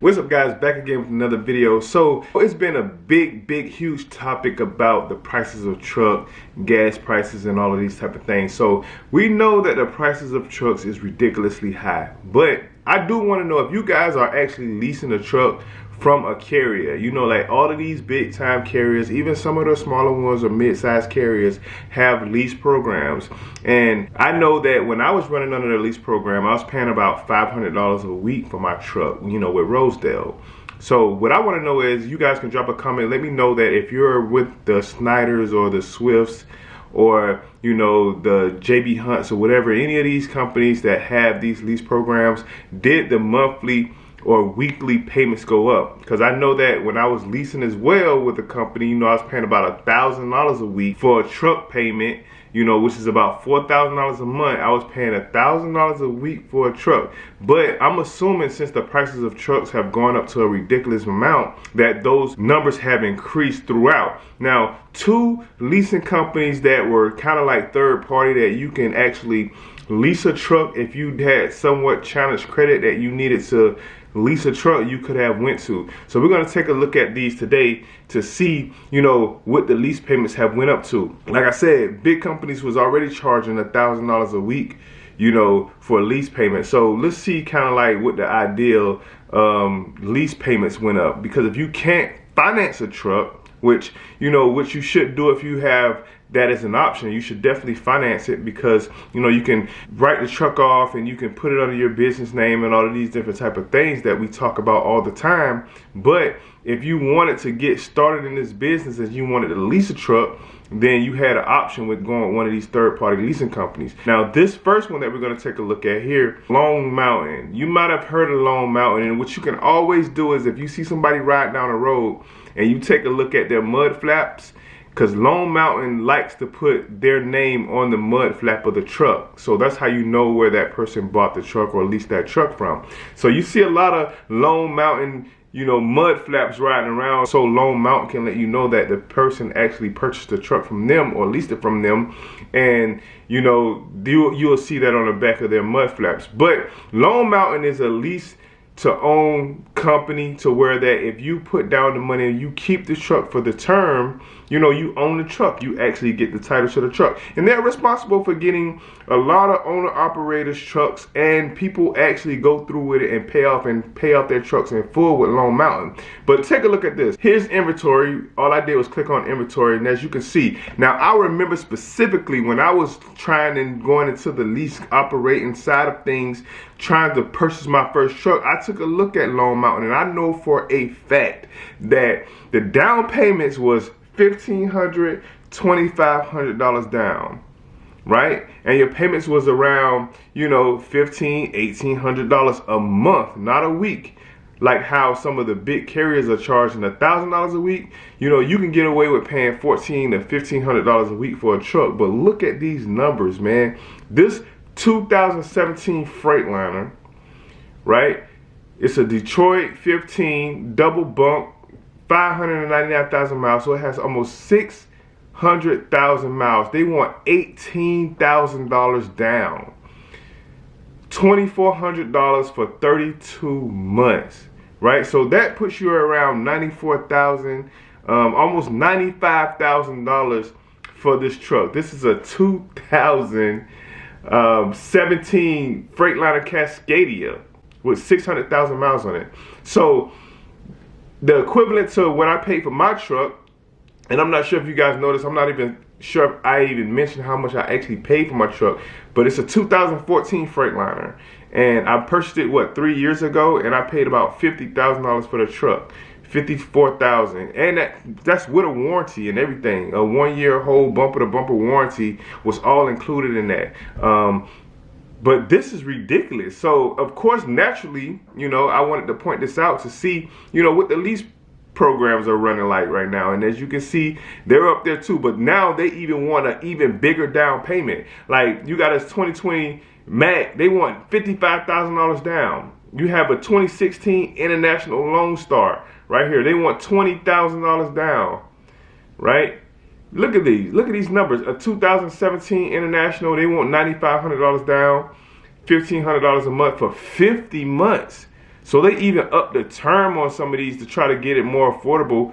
What's up, guys? Back again with another video. So it's been a big huge topic about the prices of truck, gas prices, and all of these type of things. So we know that the prices of trucks is ridiculously high, but I do want to know if you guys are actually leasing a truck from a carrier. You know, like all of these big time carriers, even some of the smaller ones or mid-sized carriers have lease programs. And I know that when I was running under the lease program, I was paying about $500 a week for my truck, you know, with Rosedale. So what I want to know is, you guys can drop a comment, let me know that if you're with the Snyders or the Swifts or, you know, the JB Hunts or whatever, any of these companies that have these lease programs, did the monthly or weekly payments go up? Because I know that when I was leasing as well with the company, you know, I was paying about $1,000 a week for a truck payment, you know, which is about $4,000 a month. I was paying $1,000 a week for a truck. But I'm assuming since the prices of trucks have gone up to a ridiculous amount, that those numbers have increased throughout. Now, two leasing companies that were kind of like third party that you can actually lease a truck if you had somewhat challenged credit that you needed to lease a truck, you could have went to. So we're going to take a look at these today to see, you know, what the lease payments have went up to. Like I said, big companies was already charging $1,000 a week, you know, for lease payments. So let's see kind of like what the ideal lease payments went up. Because if you can't finance a truck, which, you know, which you should do if you have that as an option, you should definitely finance it, because, you know, you can write the truck off and you can put it under your business name and all of these different type of things that we talk about all the time. But if you wanted to get started in this business and you wanted to lease a truck, then you had an option with going with one of these third-party leasing companies. Now, this first one that we're going to take a look at here, Lone Mountain. You might have heard of Lone Mountain, and what you can always do is if you see somebody ride down the road and you take a look at their mud flaps, because Lone Mountain likes to put their name on the mud flap of the truck. So that's how you know where that person bought the truck or leased that truck from. So you see a lot of Lone Mountain, you know, mud flaps riding around. So Lone Mountain can let you know that the person actually purchased the truck from them or leased it from them. And, you know, you'll see that on the back of their mud flaps. But Lone Mountain is a lease to own company, to where that if you put down the money and you keep the truck for the term, you know, you own the truck, you actually get the title to the truck. And they're responsible for getting a lot of owner operators trucks, and people actually go through with it and pay off their trucks in full with Lone Mountain. But take a look at this. Here's inventory. All I did was click on inventory, and as you can see, now I remember specifically when I was trying and going into the lease operating side of things, trying to purchase my first truck, I took a look at Lone Mountain, and I know for a fact that the down payments was $1,500, $2,500 down, right? And your payments was around, you know, $1,500, $1,800 a month, not a week. Like how some of the big carriers are charging $1,000 a week. You know, you can get away with paying $1,400 to $1,500 a week for a truck. But look at these numbers, man. This 2017 Freightliner, right? It's a Detroit 15 double bunk, 599,000 miles, so it has almost 600,000 miles. They want $18,000 down, $2,400 for 32 months, right? So that puts you around $94,000, almost $95,000 for this truck. This is a 2017 Freightliner Cascadia with 600,000 miles on it. So the equivalent to what I paid for my truck, and I'm not sure if you guys noticed, I'm not even sure if I even mentioned how much I actually paid for my truck, but it's a 2014 Freightliner, and I purchased it, what, 3 years ago, and I paid about $50,000 for the truck, $54,000, and that's with a warranty and everything. A 1 year whole bumper to bumper warranty was all included in that. But this is ridiculous. So, of course, naturally, you know, I wanted to point this out to see, you know, what the lease programs are running like right now. And as you can see, they're up there too. But now they even want an even bigger down payment. Like, you got a 2020 Mac, they want $55,000 down. You have a 2016 International Lone Star right here. They want $20,000 down, right? Look at these numbers. A 2017 International, they want $9,500 down, $1,500 a month for 50 months. So they even up the term on some of these to try to get it more affordable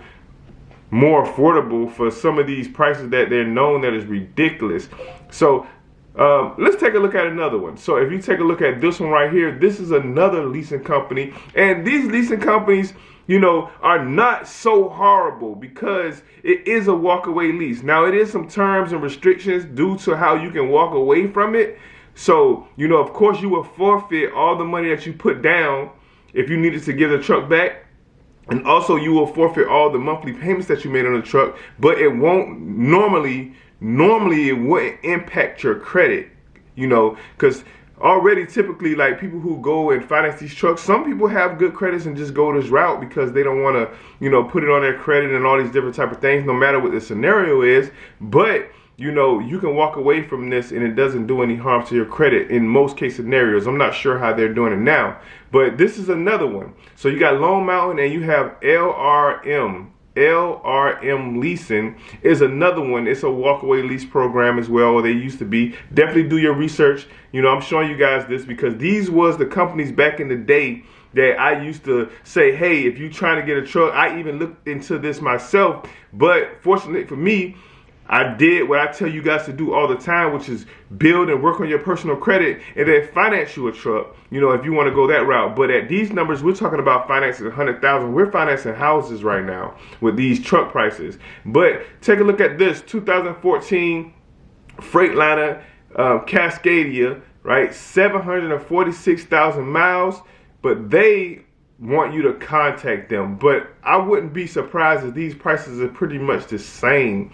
for some of these prices that they're known that is ridiculous. So let's take a look at another one. So if you take a look at this one right here, this is another leasing company, and these leasing companies, you know, are not so horrible because it is a walkaway lease. Now, it is some terms and restrictions due to how you can walk away from it. So, you know, of course, you will forfeit all the money that you put down if you needed to give the truck back. And also, you will forfeit all the monthly payments that you made on the truck, but it won't normally it wouldn't impact your credit, you know, because already typically, like, people who go and finance these trucks, some people have good credits and just go this route because they don't want to, you know, put it on their credit and all these different type of things, no matter what the scenario is. But you know, you can walk away from this and it doesn't do any harm to your credit in most case scenarios. I'm not sure how they're doing it now, but this is another one. So you got Lone Mountain and you have LRM. LRM Leasing is another one. It's a walkaway lease program as well, or they used to be. Definitely do your research. You know, I'm showing you guys this because these was the companies back in the day that I used to say, hey, if you're trying to get a truck, I even looked into this myself. But fortunately for me, I did what I tell you guys to do all the time, which is build and work on your personal credit and then finance you a truck, you know, if you want to go that route. But at these numbers, we're talking about financing 100,000. We're financing houses right now with these truck prices. But take a look at this 2014 Freightliner Cascadia, right? 746,000 miles, but they want you to contact them. But I wouldn't be surprised if these prices are pretty much the same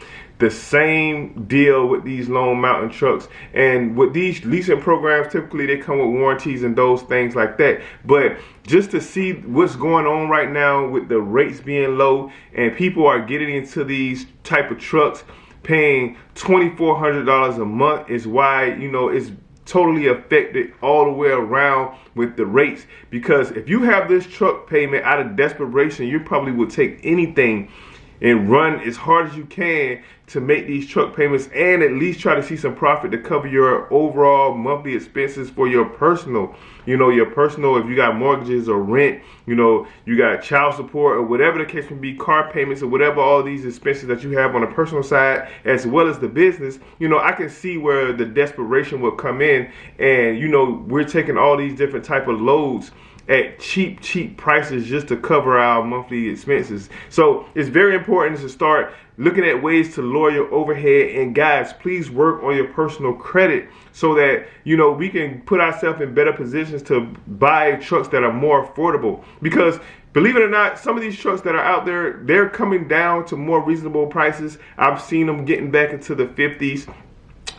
deal with these Lone Mountain trucks. And with these leasing programs, typically they come with warranties and those things like that. But just to see what's going on right now with the rates being low and people are getting into these type of trucks paying $2,400 a month is why, you know, it's totally affected all the way around with the rates. Because if you have this truck payment out of desperation, you probably would take anything and run as hard as you can to make these truck payments and at least try to see some profit to cover your overall monthly expenses for your personal, you know, if you got mortgages or rent, you know, you got child support or whatever the case may be, car payments or whatever, all these expenses that you have on the personal side as well as the business. You know, I can see where the desperation will come in, and you know, we're taking all these different type of loads at cheap prices just to cover our monthly expenses. So it's very important to start looking at ways to lower your overhead. And guys, please work on your personal credit so that, you know, we can put ourselves in better positions to buy trucks that are more affordable. Because believe it or not, some of these trucks that are out there, they're coming down to more reasonable prices. I've seen them getting back into the 50s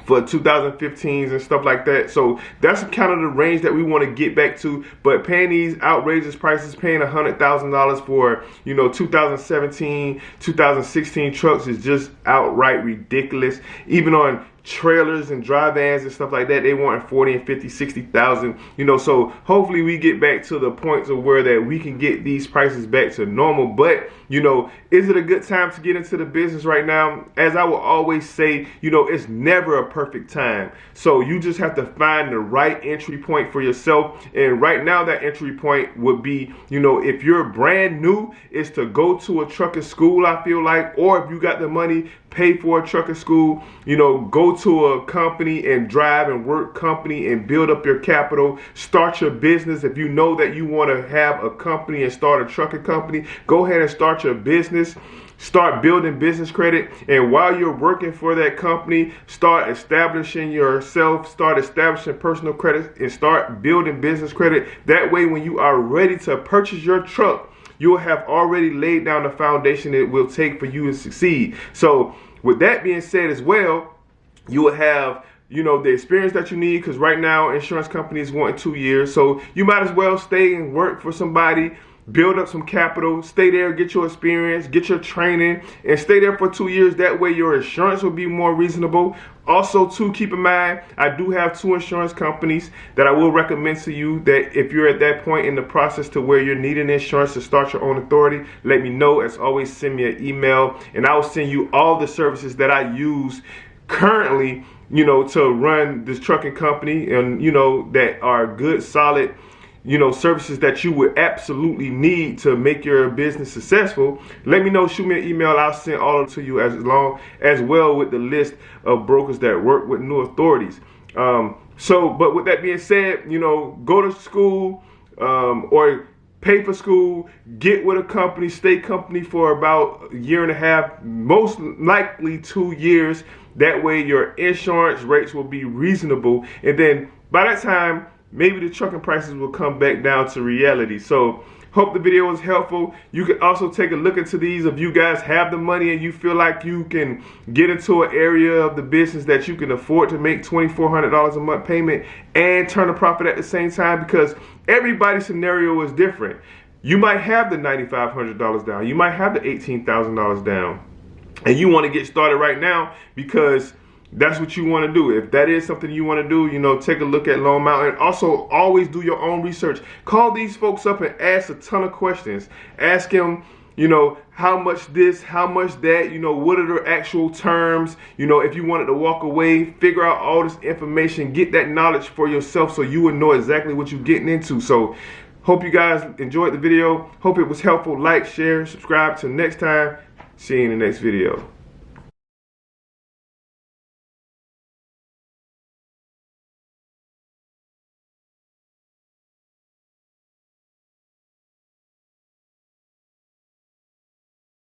for 2015s and stuff like that. So that's kind of the range that we want to get back to. But paying these outrageous prices, paying $100,000 for, you know, 2017, 2016 trucks is just outright ridiculous. Even on trailers and dry vans and stuff like that, they want 40 and 50, 60,000, you know. So hopefully we get back to the points of where that we can get these prices back to normal. But, you know, is it a good time to get into the business right now? As I will always say, you know, it's never a perfect time. So you just have to find the right entry point for yourself. And right now that entry point would be, you know, if you're brand new, is to go to a trucking school, I feel like, or if you got the money, pay for a trucking school, you know, go to a company and drive and work company and build up your capital, start your business. If you know that you want to have a company and start a trucking company, go ahead and start your business. Start building business credit, and while you're working for that company, start establishing yourself, start establishing personal credit, and start building business credit. That way, when you are ready to purchase your truck, you'll have already laid down the foundation it will take for you to succeed. So with that being said as well, you will have, you know, the experience that you need, because right now insurance companies want 2 years. So you might as well stay and work for somebody, build up some capital, stay there, get your experience, get your training, and stay there for 2 years. That way your insurance will be more reasonable. Also, too, keep in mind, I do have 2 insurance companies that I will recommend to you, that if you're at that point in the process to where you're needing insurance to start your own authority, let me know. As always, send me an email and I will send you all the services that I use currently, you know, to run this trucking company, and, you know, that are good, solid, services that you would absolutely need to make your business successful, let me know. Shoot me an email. I'll send all of it to you as well with the list of brokers that work with new authorities. But with that being said, go to school or pay for school, get with a company, stay company for about a year and a half, most likely 2 years. That way your insurance rates will be reasonable. And then by that time, maybe the trucking prices will come back down to reality. So hope the video was helpful. You can also take a look into these if you guys have the money and you feel like you can get into an area of the business that you can afford to make $2,400 a month payment and turn a profit at the same time, because everybody's scenario is different. You might have the $9,500 down. You might have the $18,000 down. And you want to get started right now because that's what you want to do. If that is something you want to do, take a look at Lone Mountain. Also, always do your own research. Call these folks up and ask a ton of questions. Ask them, how much this, how much that, what are the actual terms? If you wanted to walk away, figure out all this information, get that knowledge for yourself so you would know exactly what you're getting into. So, hope you guys enjoyed the video. Hope it was helpful. Like, share, subscribe. Till next time. See you in the next video.